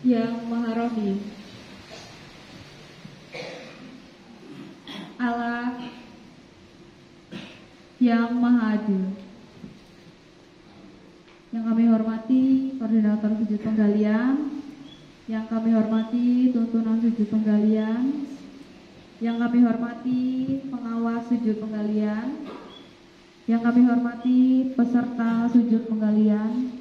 yang Maha Rohim, Allah yang Maha Adil. Yang kami hormati koordinator sujud penggalian, yang kami hormati tuntunan sujud penggalian, yang kami hormati pengawas sujud penggalian, yang kami hormati peserta sujud penggalian,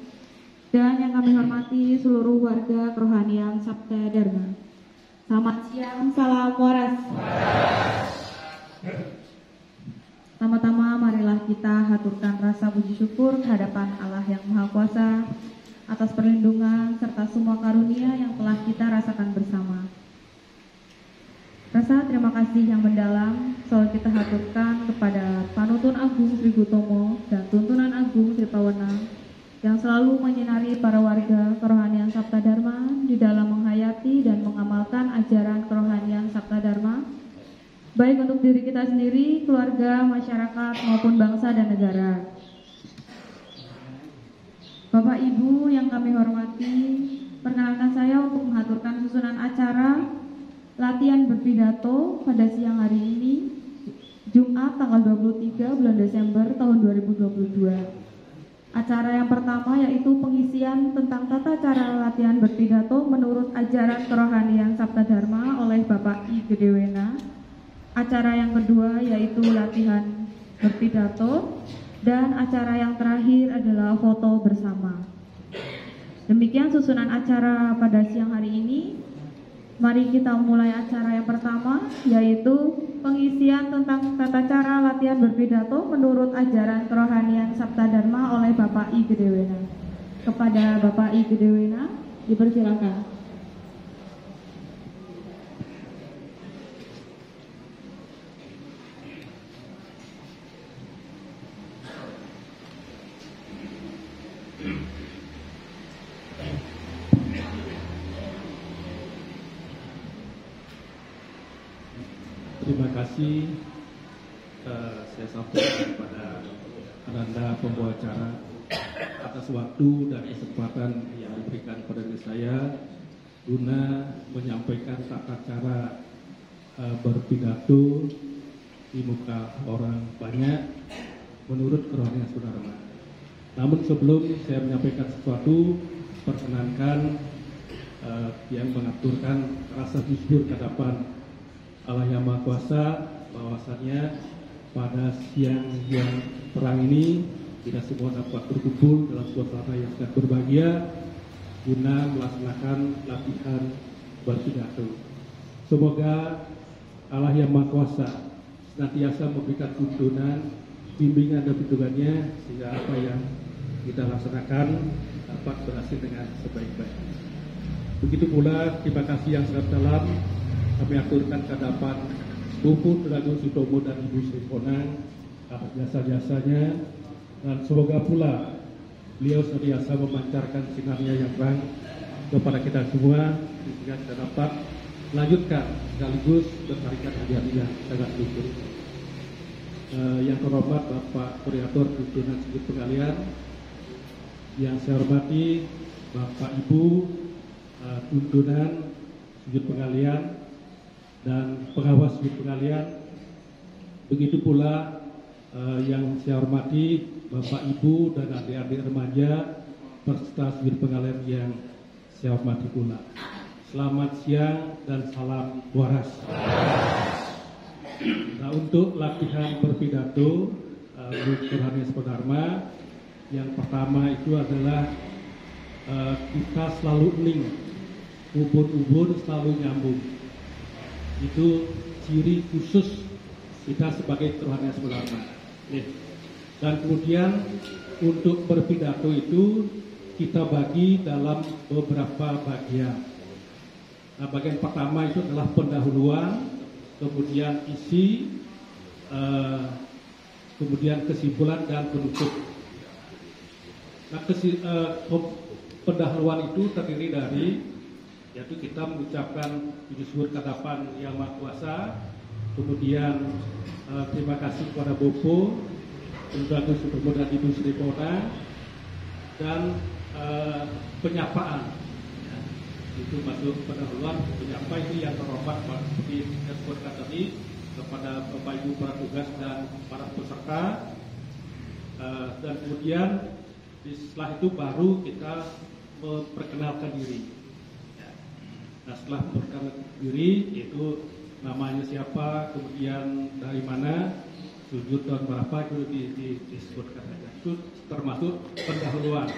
dan yang kami hormati seluruh warga kerohanian Sabta Dharma. Selamat siang, salam waras. Pertama-tama marilah kita haturkan rasa puji syukur kehadapan Allah yang Maha Kuasa atas perlindungan serta semua karunia yang telah kita rasakan bersama. Rasa terima kasih yang mendalam selalu kita haturkan kepada Panuntun Agung Sri Gutomo dan Tuntunan Agung Sri Pawenang yang selalu menyinari para warga kerohanian Sabta Dharma di dalam menghayati dan mengamalkan ajaran kerohanian Sabta Dharma, baik untuk diri kita sendiri, keluarga, masyarakat, maupun bangsa dan negara. Bapak Ibu yang kami hormati, perkenalkan saya untuk mengaturkan susunan acara latihan berpidato pada siang hari ini, Jumat tanggal 23 bulan Desember tahun 2022. Acara yang pertama yaitu pengisian tentang tata cara latihan berpidato menurut ajaran kerohanian Sabta Dharma oleh Bapak I. Gedewena. Acara yang kedua yaitu latihan berpidato, dan acara yang terakhir adalah foto bersama. Demikian susunan acara pada siang hari ini. Mari kita mulai acara yang pertama, yaitu pengisian tentang tata cara latihan berpidato menurut ajaran kerohanian Sabta Dharma oleh Bapak I. Gedewena. Kepada Bapak I. Gedewena, dipersilakan. Terima kasih saya sampaikan kepada Anda pembawa acara atas waktu dan kesempatan yang diberikan kepada saya guna menyampaikan tata cara berpidato di muka orang banyak menurut kerohanian Sabta Dharma. Namun sebelum saya menyampaikan sesuatu, perkenankan yang mengaturkan rasa syukur ke hadapan Allah yang Maha Kuasa bahwasannya pada siang yang terang ini kita semua dapat berkumpul dalam suasana yang sangat berbahagia guna melaksanakan latihan berpidato. Semoga Allah yang Maha Kuasa senantiasa memberikan tuntunan, bimbingan dan bimbingannya sehingga apa yang kita laksanakan dapat berhasil dengan sebaik-baiknya. Begitu pula terima kasih yang sangat dalam kami aturkan ke hadapan Bapak Teragung Sutomo dan Ibu Sri Ponang atas jasa-jasanya, dan semoga pula beliau senantiasa memancarkan sinarnya yang terang kepada kita semua sehingga kita dapat melanjutkan sekaligus bertarikan hadiah-hadiah sangat syukur. Yang terhormat Bapak Koordinator Tuntunan Sujud Penggalian, yang saya hormati Bapak Ibu Tuntunan Sujud Penggalian dan pengawas sujud penggalian, begitu pula yang saya hormati Bapak Ibu dan adik-adik remaja peserta sujud penggalian yang saya hormati pula. Selamat siang dan salam waras. Nah, untuk latihan berpidato menurut kerohanian Sabta Dharma, yang pertama itu adalah kita selalu hening, ubun-ubun selalu nyambung. Itu ciri khusus kita sebagai kerohanian Sabta Dharma. Dan kemudian untuk berpidato itu kita bagi dalam beberapa bagian. Nah, bagian pertama itu adalah pendahuluan, kemudian isi, kemudian kesimpulan dan penutup. Nah, pendahuluan itu terdiri dari, yaitu kita mengucapkan puji syukur kehadapan Yang Maha Kuasa, kemudian terima kasih kepada Bopo, Tuntunan Sutomo dan Ibu Sri Ponang, dan penyapaan. itu masuk pendahuluan menyapa itu yang terhormat seperti disebutkan tadi kepada Bapak Ibu para tugas dan para peserta, dan kemudian setelah itu baru kita memperkenalkan diri. Nah, setelah memperkenalkan diri itu namanya siapa, kemudian dari mana, sujud tahun berapa itu disebutkan saja. Itu termasuk pendahuluan.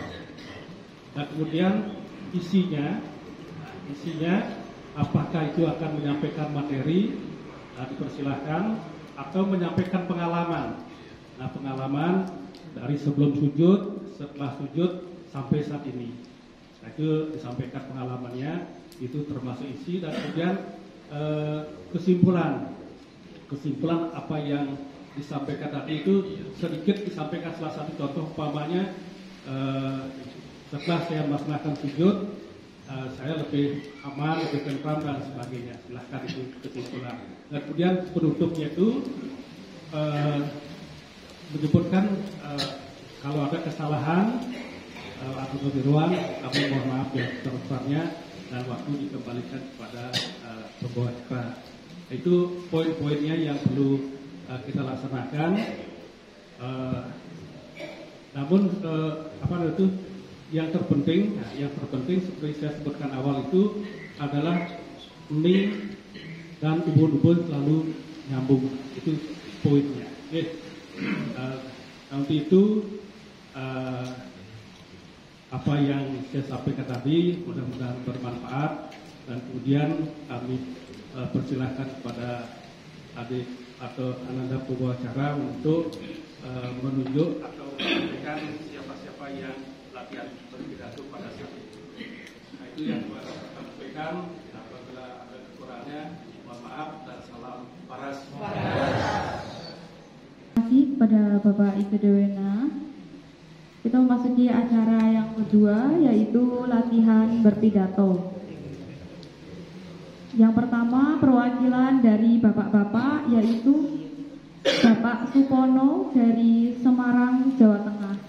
Nah, kemudian isinya apakah itu akan menyampaikan materi, dipersilahkan, atau menyampaikan pengalaman. Nah, pengalaman dari sebelum sujud, setelah sujud, sampai saat ini. Nah, itu disampaikan pengalamannya, itu termasuk isi, dan kemudian kesimpulan apa yang disampaikan tadi itu sedikit disampaikan salah satu contoh, umpamanya setelah saya melaksanakan sujud, saya lebih aman, lebih tentram dan sebagainya. Silahkan itu kesimpulan. Dan kemudian penutupnya itu menyebutkan kalau ada kesalahan atau keliruan, kami mohon maaf yang sebesar-besarnya dan waktu dikembalikan kepada pembawa acara. Itu poin-poinnya yang perlu kita laksanakan. Namun yang terpenting seperti saya sebutkan awal itu adalah mie dan ubun-ubun selalu nyambung. Itu poinnya. Nanti itu apa yang saya sampaikan tadi mudah-mudahan bermanfaat, dan kemudian kami persilahkan kepada adik atau ananda pembawa acara untuk menunjuk atau menyampaikan siapa-siapa yang latihan berpidato pada saat itu. Nah, itu yang saya sampaikan. Apabila ada kekurangannya, mohon maaf dan salam paras. Terima kasih kepada Bapak Ibu Dewena. Kita memasuki acara yang kedua, yaitu latihan berpidato. Yang pertama, perwakilan dari bapak-bapak, yaitu Bapak Supono dari Semarang, Jawa Tengah.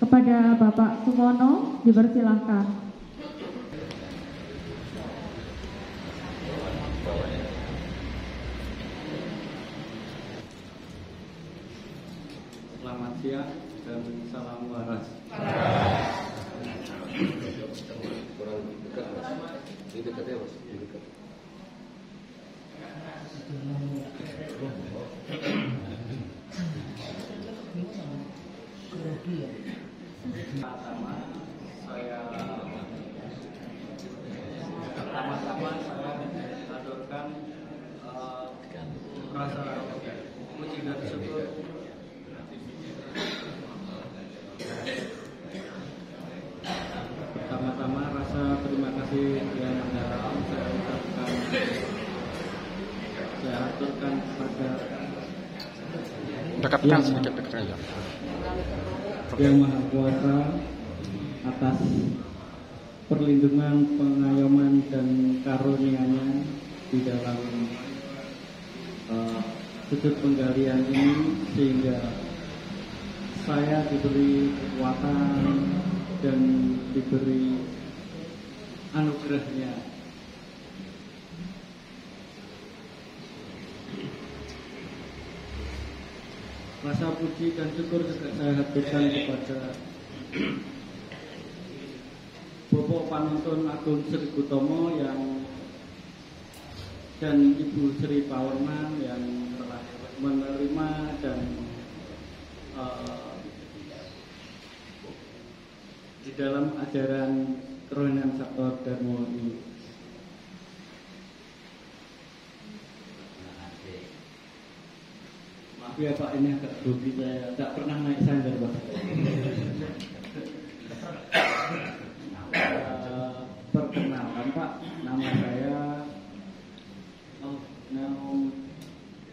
Kepada Bapak Supono, dipersilahkan. Selamat siang dan salam waras. Kurang dekat, Mas. Ini dekatnya, Mas. Ini dekat. Pertama-tama saya aturkan rasa puji dan syukur. Pertama-tama rasa terima kasih yang mendalam saya aturkan kepada dekatkan sedikit ya. Yang Maha Kuasa atas perlindungan, pengayoman dan karunia-Nya di dalam sudut penggalian ini, sehingga saya diberi kekuatan dan diberi anugerahnya. Rasa puji dan syukur juga saya haturkan kepada Bapak Panuntun Agung Sri Kutomo dan Ibu Sri Pawarman yang telah menerima dan di dalam ajaran kerohanian Sabto Dharma ini. Maaf ya Pak, ini agak grogi, saya tak pernah naik sandal Pak. Perkenalkan Pak, nama saya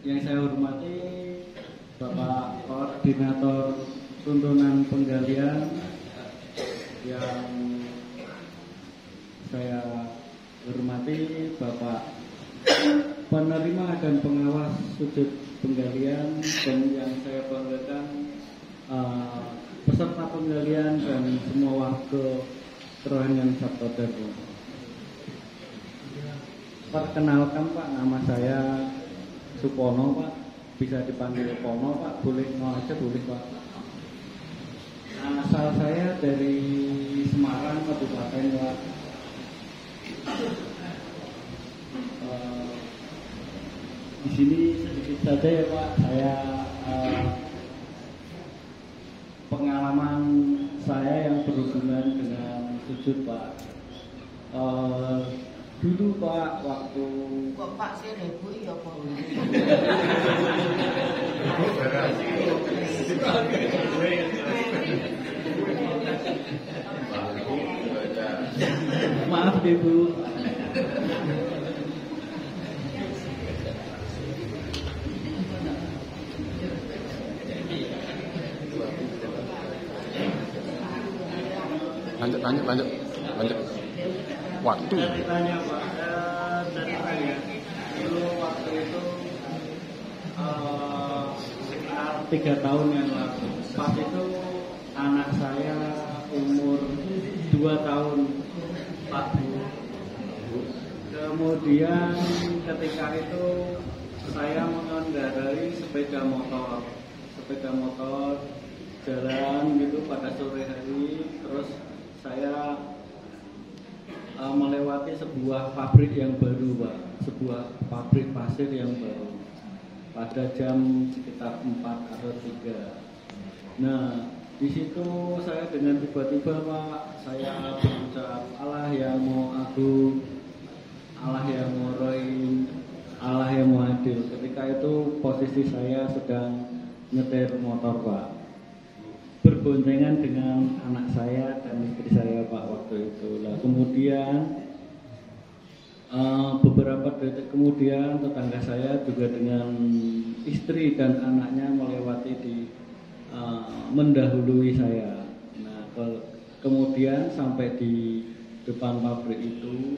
yang saya hormati Bapak Koordinator Tuntunan Penggalian, yang saya hormati Bapak Penerima dan Pengawas Sudut Penggalian, dan yang saya banggakan peserta penggalian dan semua warga kerohanian Sabto Dharma. Perkenalkan Pak, nama saya Supono Pak, bisa dipanggil Pono Pak, boleh mau aja boleh Pak. Asal saya dari Semarang, Kabupaten Pak. Di sini sedikit saja ya Pak, saya pengalaman saya yang berhubungan dengan sujud Pak. Dulu Pak, waktu kok Pak sih rebu ya Pak. maaf Ibu. Lanjut. Waktu. Ceritanya Pak, ceritanya dulu waktu itu sekitar 3 tahun yang lalu. Pas itu anak saya umur 2 tahun Pak Bu. Kemudian ketika itu saya mengendarai sepeda motor jalan gitu pada sore hari, terus saya melewati sebuah pabrik yang baru Pak, sebuah pabrik pasir yang baru pada jam sekitar 4 atau 3. Nah di situ saya dengan tiba-tiba Pak, saya berucap Allah yang mau agung, Allah yang mau rohim, Allah yang mau adil. Ketika itu posisi saya sedang nyetir motor Pak, berboncengan dengan anak saya dan istri saya Pak waktu itu. Lah kemudian beberapa detik kemudian tetangga saya juga dengan istri dan anaknya melewati mendahului saya. Nah kemudian sampai di depan pabrik itu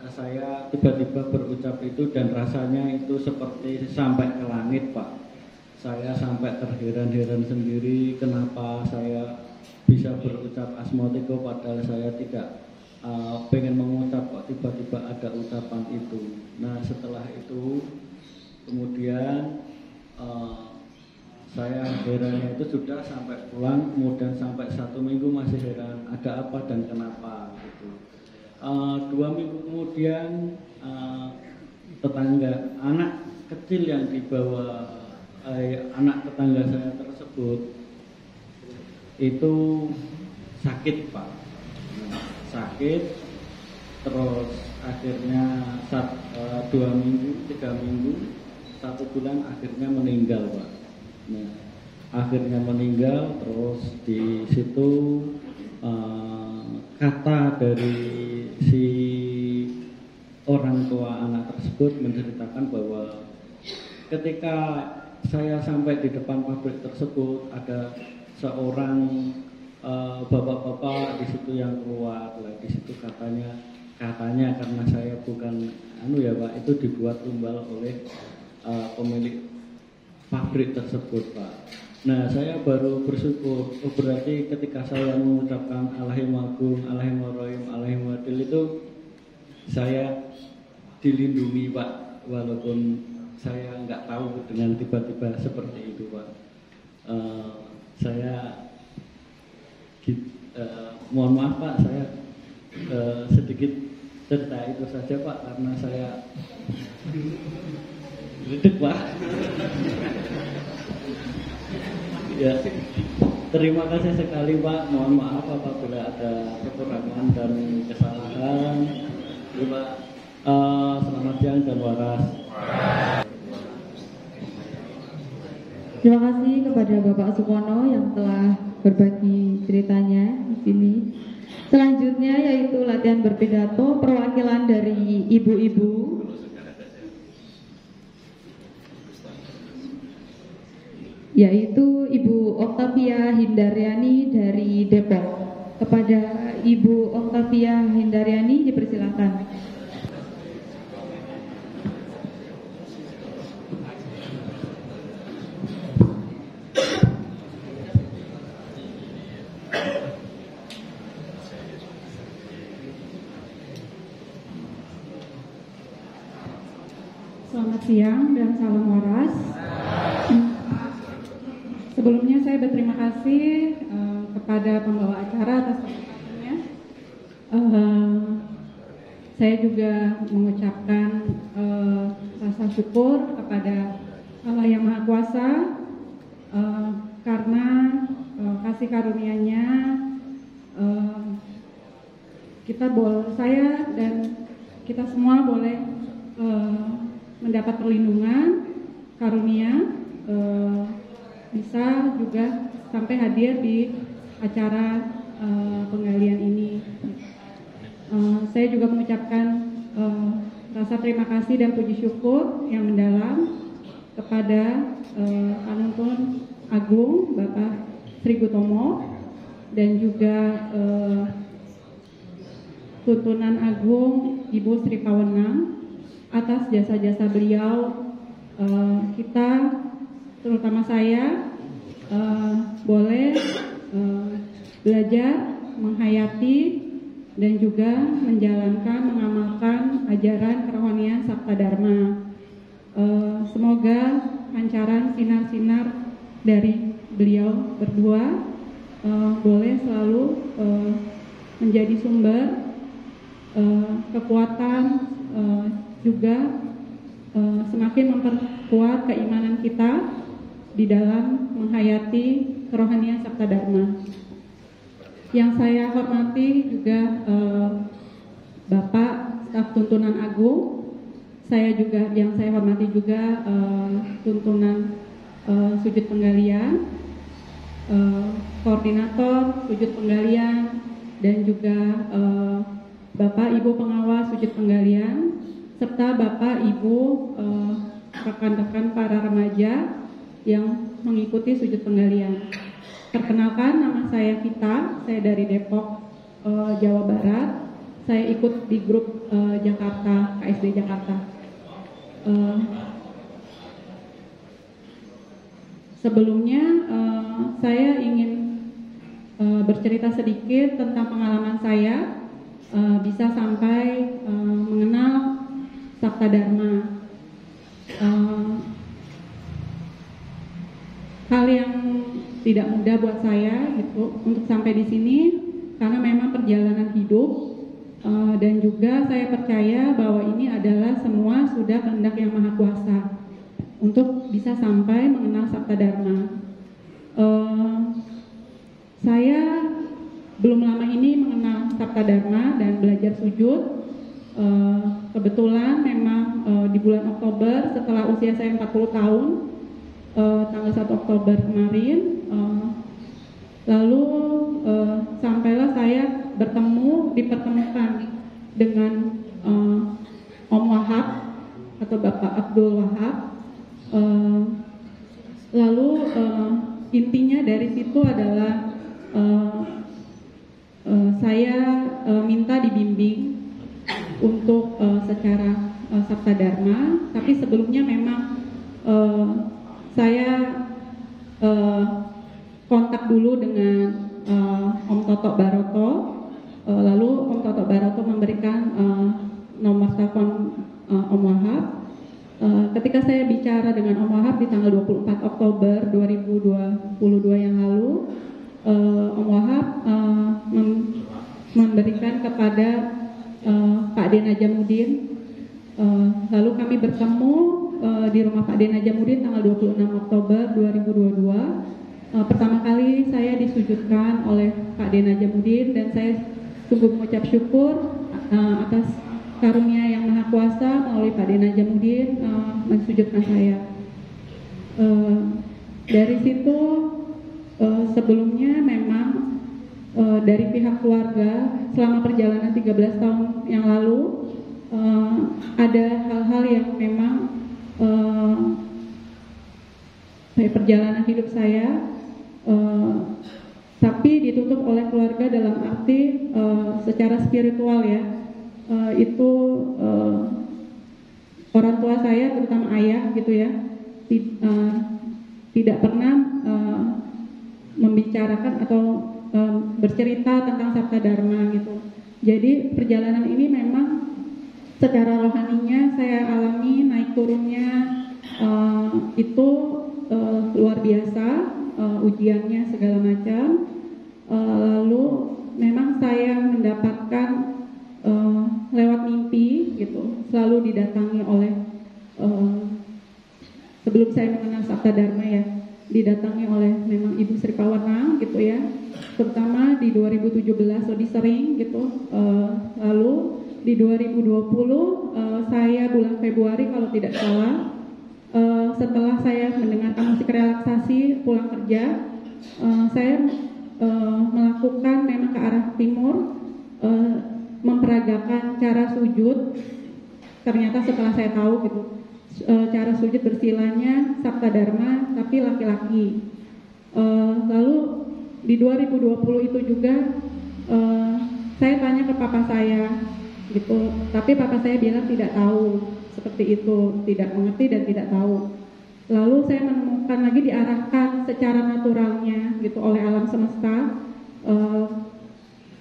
saya tiba-tiba berucap itu dan rasanya itu seperti sampai ke langit Pak. Saya sampai terheran-heran sendiri kenapa saya bisa berucap asmotiko padahal saya tidak pengen mengucap kok tiba-tiba ada ucapan itu. Nah setelah itu kemudian saya herannya itu sudah sampai pulang, kemudian sampai 1 minggu masih heran ada apa dan kenapa gitu. 2 minggu kemudian tetangga anak kecil yang dibawa anak tetangga saya tersebut itu sakit Pak, sakit terus akhirnya 2 minggu, 3 minggu, 1 bulan akhirnya meninggal Pak. Nah, akhirnya meninggal terus di situ kata dari si orang tua anak tersebut menceritakan bahwa ketika saya sampai di depan pabrik tersebut ada seorang bapak-bapak di situ yang keluar. Di situ katanya karena saya bukan ya Pak, itu dibuat tumbal oleh pemilik pabrik tersebut Pak. Nah saya baru bersyukur, berarti ketika saya mengucapkan Allahim agung, Allahim rohim, Allahim adil itu saya dilindungi Pak, walaupun saya nggak tahu dengan tiba-tiba seperti itu Pak. Saya mohon maaf Pak, saya sedikit cerita itu saja Pak, karena saya gede Pak. Ya, terima kasih sekali Pak. Mohon maaf apabila ada kekurangan dan kesalahan. Ya, Pak. Selamat siang dan waras. Terima kasih kepada Bapak Supono yang telah berbagi ceritanya di sini. Selanjutnya yaitu latihan berpidato perwakilan dari ibu-ibu. Yaitu Ibu Oktavia Hindaryani dari Depok. Kepada Ibu Oktavia Hindaryani dipersilakan. Selamat siang dan salam waras. Sebelumnya saya berterima kasih kepada pembawa acara atas kesempatannya. Saya juga mengucapkan rasa syukur kepada Allah yang Maha Kuasa karena kasih karunia-Nya saya dan kita semua boleh mendapat perlindungan karunia, bisa juga sampai hadir di acara penggalian ini. Saya juga mengucapkan rasa terima kasih dan puji syukur yang mendalam kepada Panuntun Agung Bapak Sri Gutomo dan juga Tuntunan Agung Ibu Sri Pawenang atas jasa-jasa beliau. Kita, terutama saya, boleh belajar, menghayati dan juga mengamalkan ajaran kerohanian Sabta Dharma. Semoga pancaran sinar-sinar dari beliau berdua boleh selalu menjadi sumber kekuatan, juga semakin memperkuat keimanan kita di dalam menghayati kerohanian Sabta Dharma. Yang saya hormati juga Bapak Staf Tuntunan Agung, yang saya hormati juga Tuntunan Sujud Penggalian, Koordinator Sujud Penggalian, dan juga Bapak Ibu Pengawas Sujud Penggalian, serta Bapak Ibu rekan-rekan para remaja yang mengikuti sujud penggalian. Perkenalkan, nama saya Vita, saya dari Depok, Jawa Barat. Saya ikut di grup Jakarta, KSD Jakarta. Sebelumnya saya ingin bercerita sedikit tentang pengalaman saya bisa sampai mengenal Sabta Dharma. Hal yang tidak mudah buat saya gitu untuk sampai di sini karena memang perjalanan hidup, dan juga saya percaya bahwa ini adalah semua sudah kehendak yang Maha Kuasa untuk bisa sampai mengenal Sabta Dharma. Saya belum lama ini mengenal Sabta Dharma dan belajar sujud. Kebetulan memang di bulan Oktober setelah usia saya 40 tahun, tanggal 1 Oktober kemarin, lalu sampailah saya dipertemukan dengan Om Wahab atau Bapak Abdul Wahab. Lalu intinya dari situ adalah saya minta dibimbing untuk secara Sabta Dharma, tapi sebelumnya memang saya kontak dulu dengan Om Toto Baroto, lalu Om Toto Baroto memberikan nomor telepon Om Wahab. Ketika saya bicara dengan Om Wahab di tanggal 24 Oktober 2022 yang lalu, Om Wahab memberikan kepada Pak D. Najamuddin. Lalu kami bertemu di rumah Pak D. Najamuddin tanggal 26 Oktober 2022. Pertama kali saya disujudkan oleh Pak D. Najamuddin dan saya sungguh mengucap syukur atas karunia yang Maha Kuasa melalui Pak D. Najamuddin mensujudkan saya. Dari situ sebelumnya memang dari pihak keluarga selama perjalanan 13 tahun yang lalu ada hal-hal yang memang perjalanan hidup saya tapi ditutup oleh keluarga dalam arti secara spiritual ya, itu orang tua saya terutama ayah gitu ya tidak pernah membicarakan atau bercerita tentang Sabta Dharma gitu. Jadi perjalanan ini memang secara rohaninya saya alami naik turunnya itu luar biasa, ujiannya segala macam. Lalu memang saya mendapatkan lewat mimpi gitu, selalu didatangi oleh sebelum saya mengenal Sabta Dharma ya, didatangi oleh memang Ibu Sri Pawarna gitu ya, terutama di 2017 lebih sering gitu. Lalu di 2020 saya bulan Februari kalau tidak salah, setelah saya mendengarkan musik relaksasi pulang kerja, saya melakukan memang ke arah timur, memperagakan cara sujud. Ternyata setelah saya tahu gitu, cara sujud bersilanya Sabta Dharma tapi laki-laki. Lalu di 2020 itu juga saya tanya ke papa saya gitu, tapi papa saya bilang tidak tahu seperti itu, tidak mengerti dan tidak tahu. Lalu saya menemukan lagi diarahkan secara naturalnya gitu oleh alam semesta.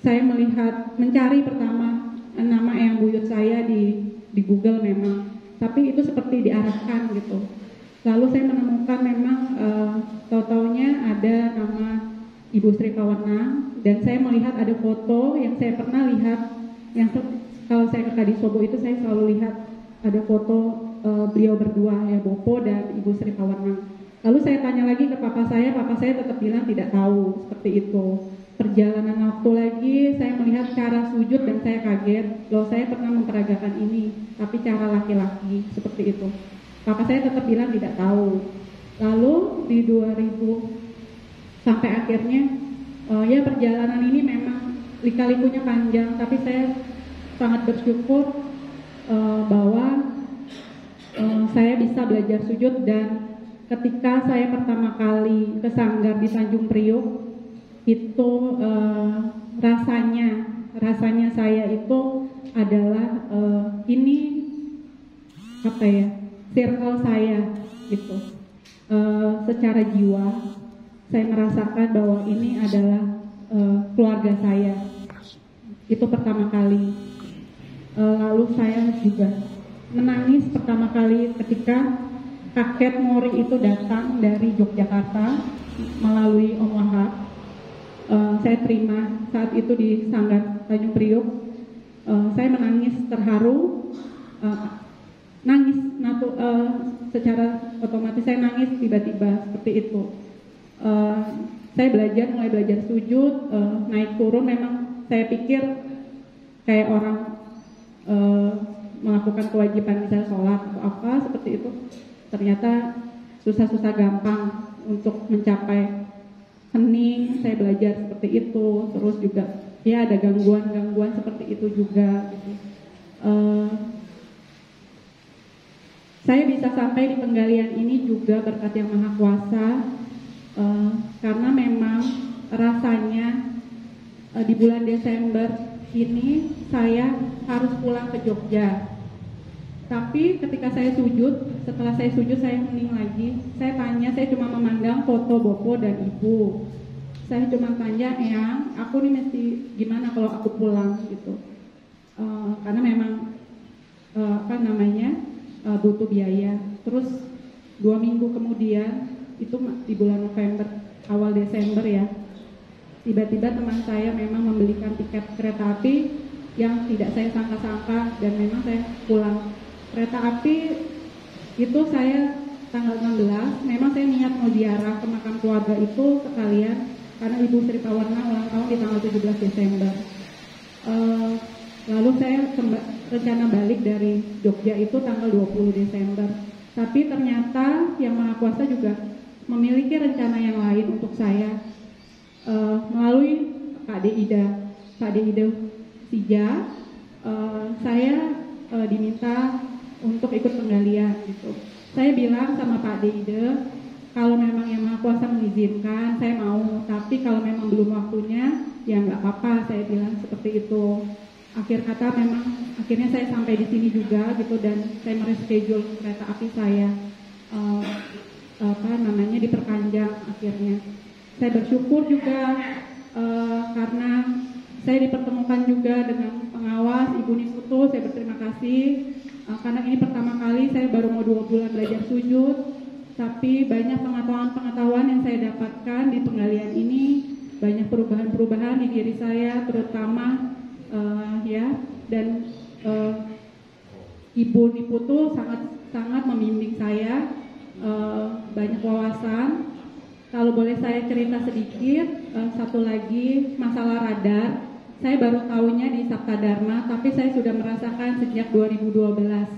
Saya melihat, mencari pertama nama Eyang Buyut saya di Google memang, tapi itu seperti diarahkan gitu. Lalu saya menemukan memang tahu-taunya ada nama Ibu Sri Pawarna, dan saya melihat ada foto yang saya pernah lihat, yang kalau saya ke Kadisobo itu saya selalu lihat ada foto beliau berdua ya, Bopo dan Ibu Sri Pawarna. Lalu saya tanya lagi ke papa saya tetap bilang tidak tahu seperti itu. Perjalanan waktu lagi saya melihat cara sujud dan saya kaget, loh saya pernah memperagakan ini, tapi cara laki-laki seperti itu. Papa saya tetap bilang tidak tahu. Lalu di 2000 sampai akhirnya ya perjalanan ini memang lika-likunya panjang, tapi saya sangat bersyukur bahwa saya bisa belajar sujud. Dan ketika saya pertama kali ke Sanggar di Tanjung Priok itu rasanya saya itu adalah ini apa ya, circle saya gitu. Secara jiwa saya merasakan bahwa ini adalah keluarga saya. Itu pertama kali. Lalu saya juga menangis pertama kali ketika kakek Mori itu datang dari Yogyakarta melalui Om Wahab. Saya terima saat itu di Sanggar Tanjung Priok. Saya menangis terharu, secara otomatis saya nangis tiba-tiba seperti itu. Saya mulai belajar sujud, naik turun. Memang saya pikir kayak orang melakukan kewajiban misalnya sholat atau apa seperti itu. Ternyata susah-susah gampang untuk mencapai hening. Saya belajar seperti itu. Terus juga ya ada gangguan seperti itu juga gitu. Saya bisa sampai di penggalian ini juga berkat Yang Maha Kuasa, karena memang rasanya di bulan Desember ini saya harus pulang ke Jogja. Tapi ketika saya sujud, setelah saya sujud saya hening lagi. Saya cuma memandang foto Bopo dan Ibu. Saya cuma tanya, Eyang, aku nih mesti gimana kalau aku pulang gitu. Karena memang butuh biaya. Terus 2 minggu kemudian, itu di bulan November, awal Desember ya, tiba-tiba teman saya memang membelikan tiket kereta api yang tidak saya sangka-sangka, dan memang saya pulang. Kereta api itu saya tanggal 16, memang saya niat mau ziarah ke makam keluarga itu sekalian, karena Ibu Sri Pawarna ulang tahun di tanggal 17 Desember. Lalu saya rencana balik dari Jogja itu tanggal 20 Desember. Tapi ternyata Yang Maha Kuasa juga memiliki rencana yang lain untuk saya. Melalui Pak De Ida Sija, saya diminta untuk ikut penggalian gitu. Saya bilang sama Pak De Ida, kalau memang Yang Maha Kuasa mengizinkan, saya mau. Tapi kalau memang belum waktunya, ya nggak apa-apa. Saya bilang seperti itu. Akhir kata memang akhirnya saya sampai di sini juga gitu, dan saya mereschedule kereta api saya diperpanjang akhirnya. Saya bersyukur juga karena saya dipertemukan juga dengan pengawas Ibu Niputu. Saya berterima kasih kasih karena ini pertama kali saya baru mau 2 bulan belajar sujud, tapi banyak pengetahuan yang saya dapatkan di penggalian ini, banyak perubahan-perubahan di diri saya, terutama dan Ibu Niputu sangat membimbing saya, banyak wawasan. Kalau boleh saya cerita sedikit, satu lagi masalah radar. Saya baru tahunya di Sabta Dharma, tapi saya sudah merasakan sejak 2012.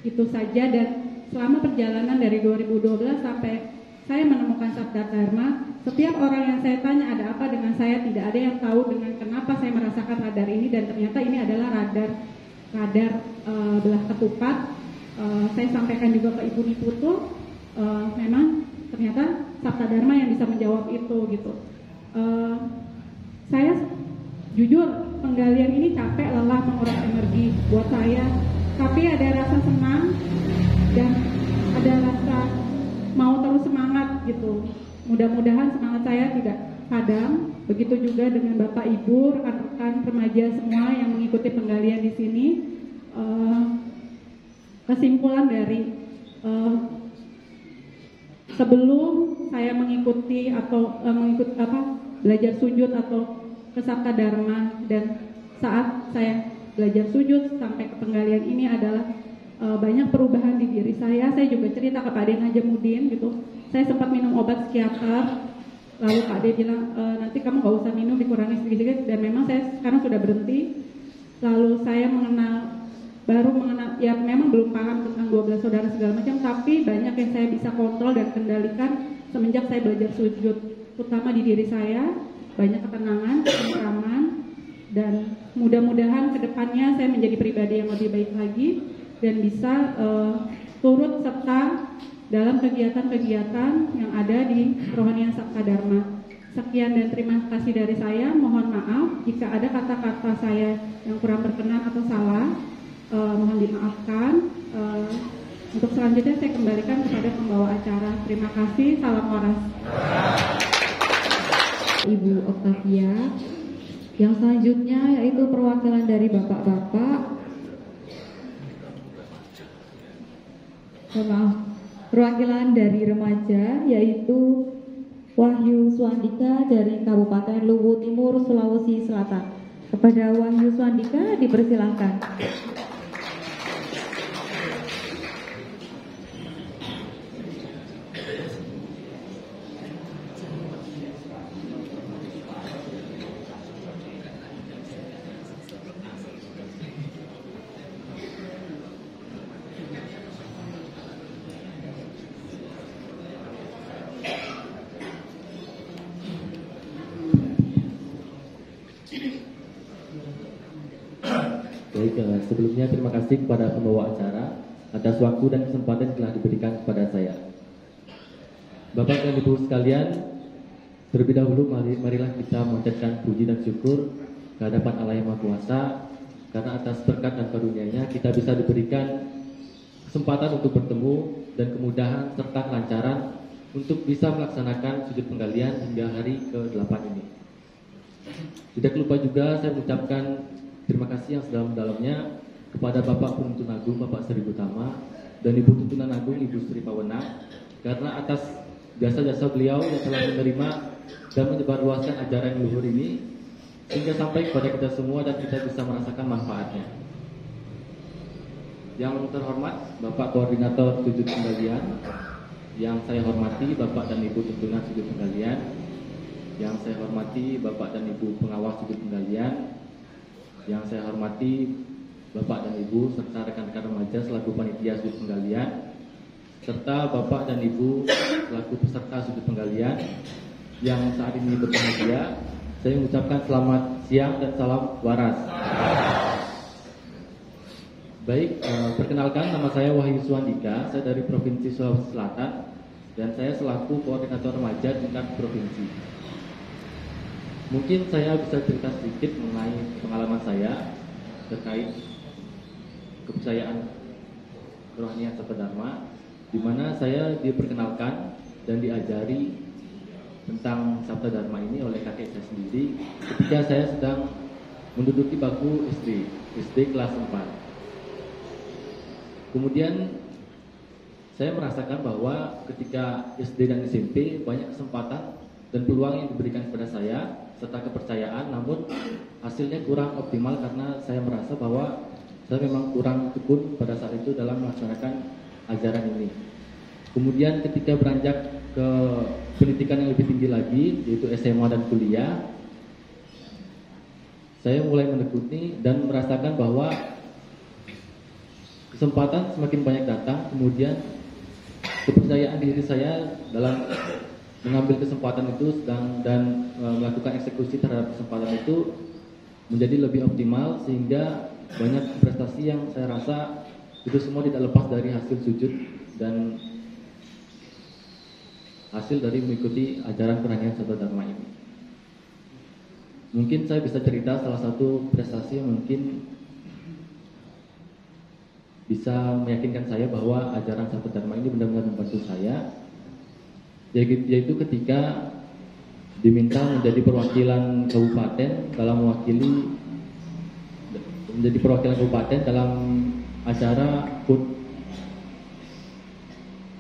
Itu saja, dan selama perjalanan dari 2012 sampai saya menemukan Sabta Dharma, setiap orang yang saya tanya ada apa dengan saya, tidak ada yang tahu dengan kenapa saya merasakan radar ini, dan ternyata ini adalah radar belah ketupat. Saya sampaikan juga ke Ibu Niputu, memang ternyata Sabta Dharma yang bisa menjawab itu gitu. Saya jujur penggalian ini capek, lelah, menguras energi buat saya, tapi ada rasa senang dan ada rasa mau terus semangat gitu. Mudah-mudahan semangat saya tidak padam. Begitu juga dengan Bapak Ibu, rekan-rekan remaja semua yang mengikuti penggalian di sini. Kesimpulan dari sebelum saya mengikuti atau belajar sujud atau ke Sabta Dharma, dan saat saya belajar sujud sampai ke penggalian ini adalah banyak perubahan di diri saya. Saya juga cerita ke Pak De Najamudin gitu. Saya sempat minum obat psikiater, lalu Pak De bilang nanti kamu gak usah minum, dikurangi sedikit-sedikit, dan memang saya sekarang sudah berhenti. Lalu saya baru mengenal, ya memang belum paham tentang 12 saudara segala macam, tapi banyak yang saya bisa kontrol dan kendalikan semenjak saya belajar sujud, terutama di diri saya. Banyak ketenangan, ketentraman, dan mudah-mudahan kedepannya saya menjadi pribadi yang lebih baik lagi dan bisa turut serta dalam kegiatan-kegiatan yang ada di Rohanian Sabta Dharma. Sekian dan terima kasih dari saya. Mohon maaf jika ada kata-kata saya yang kurang berkenan atau salah, mohon dimaafkan. Untuk selanjutnya saya kembalikan kepada pembawa acara. Terima kasih. Salam waras. Ibu Octavia. Yang selanjutnya yaitu perwakilan dari bapak-bapak. Perwakilan dari remaja yaitu Wahyu Swandika dari Kabupaten Luwu Timur, Sulawesi Selatan. Kepada Wahyu Swandika dipersilahkan. Baik, sebelumnya terima kasih kepada pembawa acara atas waktu dan kesempatan yang telah diberikan kepada saya. Bapak dan Ibu sekalian, terlebih dahulu marilah kita memanjatkan puji dan syukur ke hadapan Allah Yang Maha Kuasa, karena atas berkat dan karunia-Nya kita bisa diberikan kesempatan untuk bertemu dan kemudahan serta kelancaran untuk bisa melaksanakan sujud penggalian hingga hari ke-8 ini. Tidak lupa juga saya mengucapkan terima kasih yang sedalam-dalamnya kepada Bapak Penuntun Agung, Bapak Sri Utama, dan Ibu Tuntunan Agung, Ibu Sri Pawenang, karena atas jasa-jasa beliau yang telah menerima dan menyebarluaskan ajaran luhur ini sehingga sampai kepada kita semua dan kita bisa merasakan manfaatnya. Yang terhormat Bapak Koordinator Sujud Penggalian, yang saya hormati Bapak dan Ibu Tuntunan Sujud Penggalian, yang saya hormati Bapak dan Ibu Pengawas Sujud Penggalian, yang saya hormati Bapak dan Ibu serta rekan-rekan remaja selaku panitia sujud penggalian, serta Bapak dan Ibu selaku peserta sujud penggalian yang saat ini berbahagia. Saya mengucapkan selamat siang dan salam waras. Baik, perkenalkan, nama saya Wahyu Swandika, saya dari Provinsi Sulawesi Selatan, dan saya selaku koordinator remaja tingkat provinsi. Mungkin saya bisa cerita sedikit mengenai pengalaman saya terkait kepercayaan Rohanian Sabta Dharma, di mana saya diperkenalkan dan diajari tentang Sabta Dharma ini oleh kakek saya sendiri ketika saya sedang menduduki bangku SD kelas 4. Kemudian saya merasakan bahwa ketika SD dan SMP banyak kesempatan dan peluang yang diberikan kepada saya serta kepercayaan, namun hasilnya kurang optimal karena saya merasa bahwa saya memang kurang tekun pada saat itu dalam melaksanakan ajaran ini. Kemudian ketika beranjak ke pendidikan yang lebih tinggi lagi, yaitu SMA dan kuliah, saya mulai menekuni dan merasakan bahwa kesempatan semakin banyak datang. Kemudian kepercayaan diri saya dalam mengambil kesempatan itu dan melakukan eksekusi terhadap kesempatan itu menjadi lebih optimal, sehingga banyak prestasi yang saya rasa itu semua tidak lepas dari hasil sujud dan hasil dari mengikuti ajaran Peranihan Sabda Dharma ini. Mungkin saya bisa cerita salah satu prestasi yang mungkin bisa meyakinkan saya bahwa ajaran Sabda Dharma ini benar-benar membantu saya, yaitu ketika diminta menjadi perwakilan kabupaten dalam acara HUT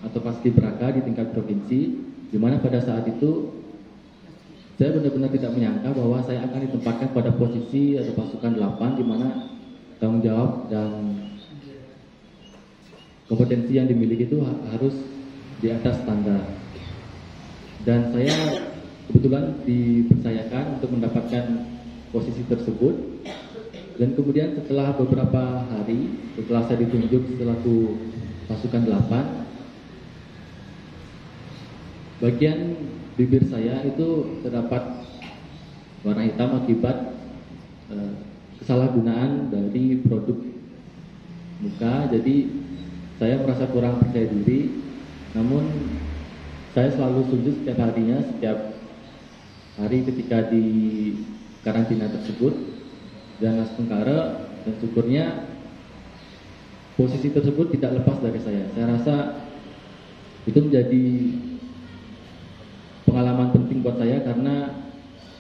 atau Paskibraka di tingkat provinsi, di mana pada saat itu saya benar-benar tidak menyangka bahwa saya akan ditempatkan pada posisi atau pasukan 8, di mana tanggung jawab dan kompetensi yang dimiliki itu harus di atas standar. Dan saya kebetulan dipercayakan untuk mendapatkan posisi tersebut. Dan kemudian setelah beberapa hari, setelah saya ditunjuk selaku pasukan 8, bagian bibir saya itu terdapat warna hitam akibat kesalahgunaan dari produk muka. Jadi saya merasa kurang percaya diri, namun saya selalu sujud setiap harinya, setiap hari ketika di karantina tersebut. Dan Astungkara dan syukurnya posisi tersebut tidak lepas dari saya. Saya rasa itu menjadi pengalaman penting buat saya, karena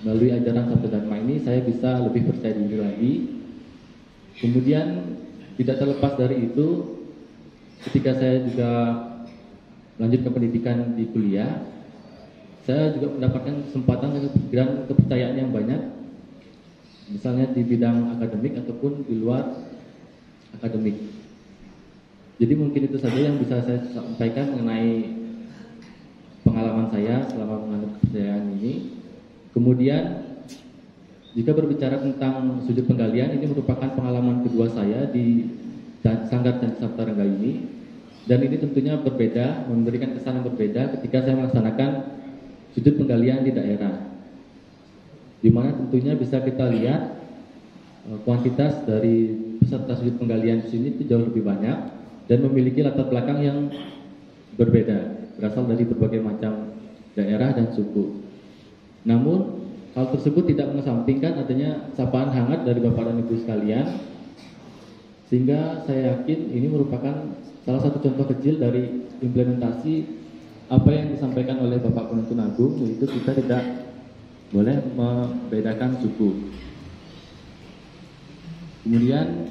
melalui ajaran Sabda Dharma ini saya bisa lebih percaya diri lagi. Kemudian tidak terlepas dari itu, ketika saya juga melanjutkan pendidikan di kuliah, saya juga mendapatkan kesempatan dan kepercayaan yang banyak, misalnya di bidang akademik ataupun di luar akademik. Jadi mungkin itu saja yang bisa saya sampaikan mengenai pengalaman saya selama menganut kepercayaan ini. Kemudian jika berbicara tentang sujud penggalian, ini merupakan pengalaman kedua saya di Sanggar Candi Saptarengga ini, dan ini tentunya berbeda, memberikan kesan yang berbeda ketika saya melaksanakan sujud penggalian di daerah, di mana tentunya bisa kita lihat kuantitas dari peserta sujud penggalian di sini itu jauh lebih banyak dan memiliki latar belakang yang berbeda, berasal dari berbagai macam daerah dan suku. Namun hal tersebut tidak mengesampingkan adanya sapaan hangat dari Bapak dan Ibu sekalian, sehingga saya yakin ini merupakan salah satu contoh kecil dari implementasi apa yang disampaikan oleh Bapak Penuntun Agung, yaitu kita tidak boleh membedakan suku. Kemudian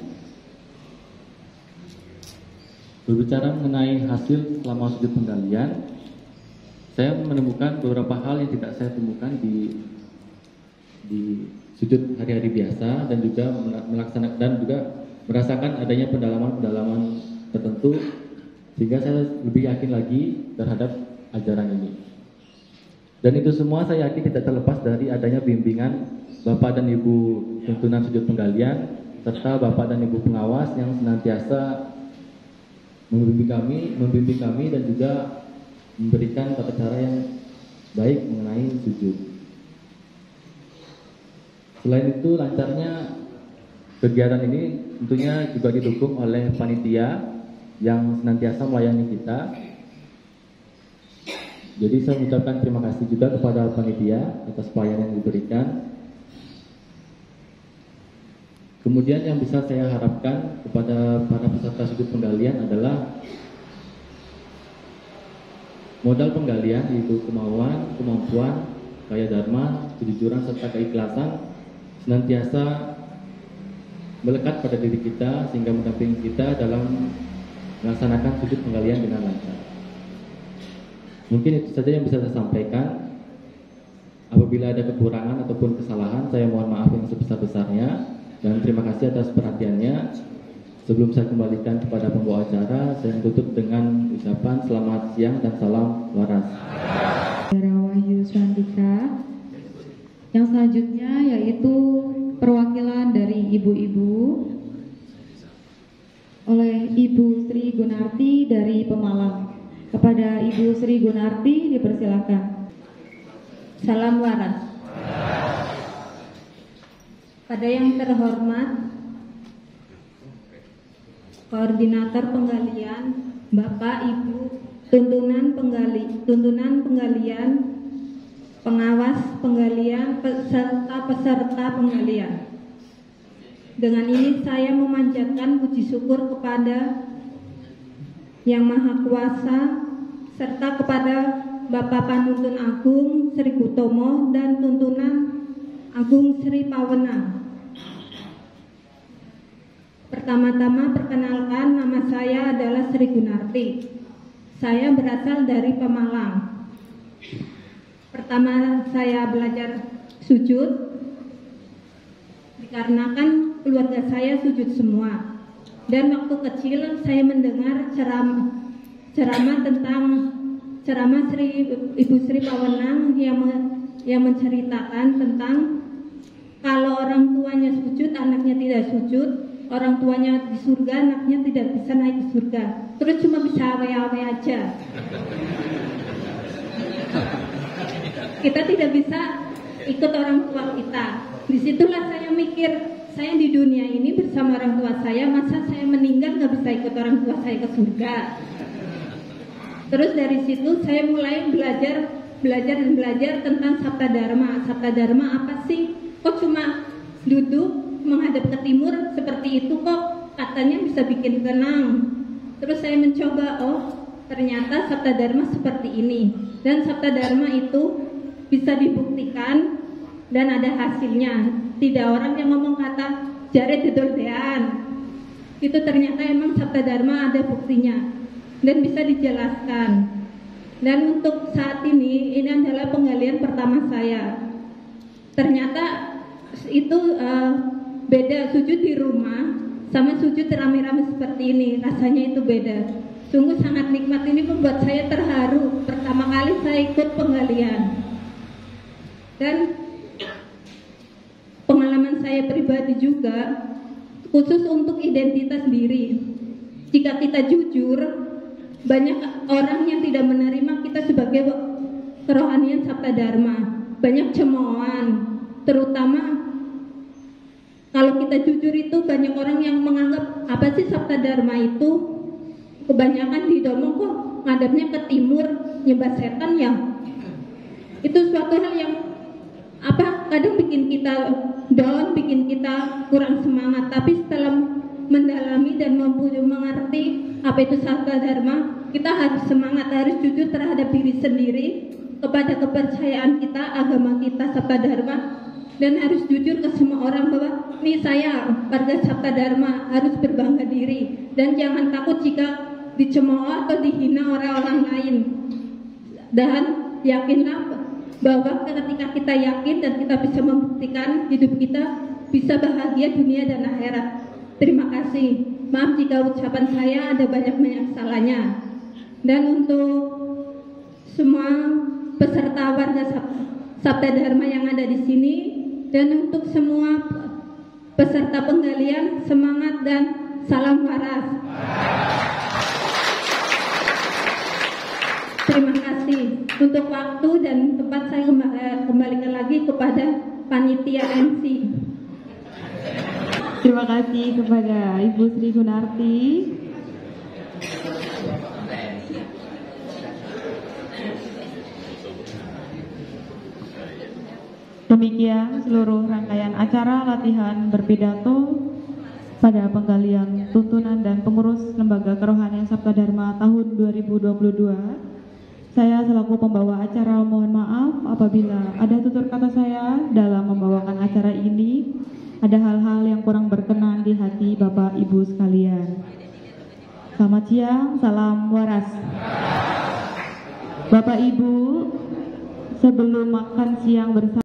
berbicara mengenai hasil selama sujud penggalian, saya menemukan beberapa hal yang tidak saya temukan di sujud hari-hari biasa, dan juga melaksanakan dan juga merasakan adanya pendalaman-pendalaman tertentu, sehingga saya lebih yakin lagi terhadap ajaran ini. Dan itu semua saya yakin tidak terlepas dari adanya bimbingan Bapak dan Ibu tuntunan sujud penggalian, serta Bapak dan Ibu pengawas yang senantiasa membimbing kami dan juga memberikan tata cara yang baik mengenai sujud. Selain itu, lancarnya kegiatan ini tentunya juga didukung oleh panitia yang senantiasa melayani kita. Jadi saya mengucapkan terima kasih juga kepada panitia atas pelayanan yang diberikan. Kemudian yang bisa saya harapkan kepada para peserta sujud penggalian adalah modal penggalian, yaitu kemauan, kemampuan, kaya dharma, kejujuran, serta keikhlasan senantiasa melekat pada diri kita, sehingga mendampingi kita dalam melaksanakan sujud penggalian dengan lancar. Mungkin itu saja yang bisa saya sampaikan. Apabila ada kekurangan ataupun kesalahan, saya mohon maaf yang sebesar-besarnya dan terima kasih atas perhatiannya. Sebelum saya kembalikan kepada pembawa acara, saya tutup dengan ucapan selamat siang dan salam waras. Saudara Wahyu Swantika. Yang selanjutnya yaitu perwakilan dari ibu-ibu oleh Ibu Sri Gunarti dari Pemalang. Kepada Ibu Sri Gunarti dipersilakan. Salam waras. Pada yang terhormat Koordinator Penggalian, Bapak Ibu, tuntunan penggalian, pengawas penggalian, peserta penggalian. Dengan ini saya memanjatkan puji syukur kepada Yang Maha Kuasa serta kepada Bapak Panuntun Agung Sri Kutomo dan Tuntunan Agung Sri Pawena. Pertama-tama perkenalkan, nama saya adalah Sri Gunarti. Saya berasal dari Pemalang. Pertama saya belajar sujud dikarenakan keluarga saya sujud semua. Dan waktu kecil saya mendengar ceramah tentang Ibu Sri Pawenang yang menceritakan tentang kalau orang tuanya sujud, anaknya tidak sujud, orang tuanya di surga, anaknya tidak bisa naik ke surga, terus cuma bisa awe-awe aja. Kita tidak bisa ikut orang tua kita. Disitulah saya mikir, saya di dunia ini bersama orang tua saya, masa saya meninggal nggak bisa ikut orang tua saya ke surga. Terus dari situ saya mulai belajar tentang Sabta Dharma. Sabta Dharma apa sih? Kok cuma duduk menghadap ke timur seperti itu, kok katanya bisa bikin tenang. Terus saya mencoba, oh ternyata Sabta Dharma seperti ini. Dan Sabta Dharma itu bisa dibuktikan dan ada hasilnya. Tidak orang yang ngomong kata jare dedordean. Itu ternyata emang Sabta Dharma ada buktinya dan bisa dijelaskan. Dan untuk saat ini adalah penggalian pertama saya. Ternyata itu beda sujud di rumah sama sujud rame-rame seperti ini, rasanya itu beda. Sungguh sangat nikmat, ini membuat saya terharu. Pertama kali saya ikut penggalian. Dan pengalaman saya pribadi juga, khusus untuk identitas diri. Jika kita jujur, banyak orang yang tidak menerima kita sebagai kerohanian Sabta Dharma. Banyak cemoohan, terutama kalau kita jujur itu banyak orang yang menganggap apa sih Sabta Dharma itu, kebanyakan di domong kok ngadapnya ke timur, nyembah setan ya. Itu suatu hal yang kadang bikin kita down, bikin kita kurang semangat. Tapi setelah mendalami dan mengerti apa itu Sabta Dharma, kita harus semangat, harus jujur terhadap diri sendiri, kepada kepercayaan kita, agama kita Sabta Dharma, dan harus jujur ke semua orang bahwa ini saya warga Sabta Dharma, harus berbangga diri dan jangan takut jika dicemooh atau dihina orang-orang lain. Dan yakinlah bahwa ketika kita yakin dan kita bisa membuktikan hidup kita bisa bahagia dunia dan akhirat. Terima kasih. Maaf jika ucapan saya ada banyak salahnya. Dan untuk semua peserta warga Sabta Dharma yang ada di sini dan untuk semua peserta penggalian, semangat dan salam waras. Terima kasih untuk waktu dan tempat. Saya kembalikan lagi kepada panitia MC. Terima kasih kepada Ibu Sri Gunarti. Demikian seluruh rangkaian acara latihan berpidato pada penggalian tuntunan dan pengurus Lembaga Kerohanian Sabta Dharma tahun 2022. Saya selaku pembawa acara mohon maaf apabila ada tutur kata saya dalam membawakan acara ini ada hal-hal yang kurang berkenan di hati Bapak Ibu sekalian. Selamat siang, salam waras. Bapak Ibu, sebelum makan siang bersama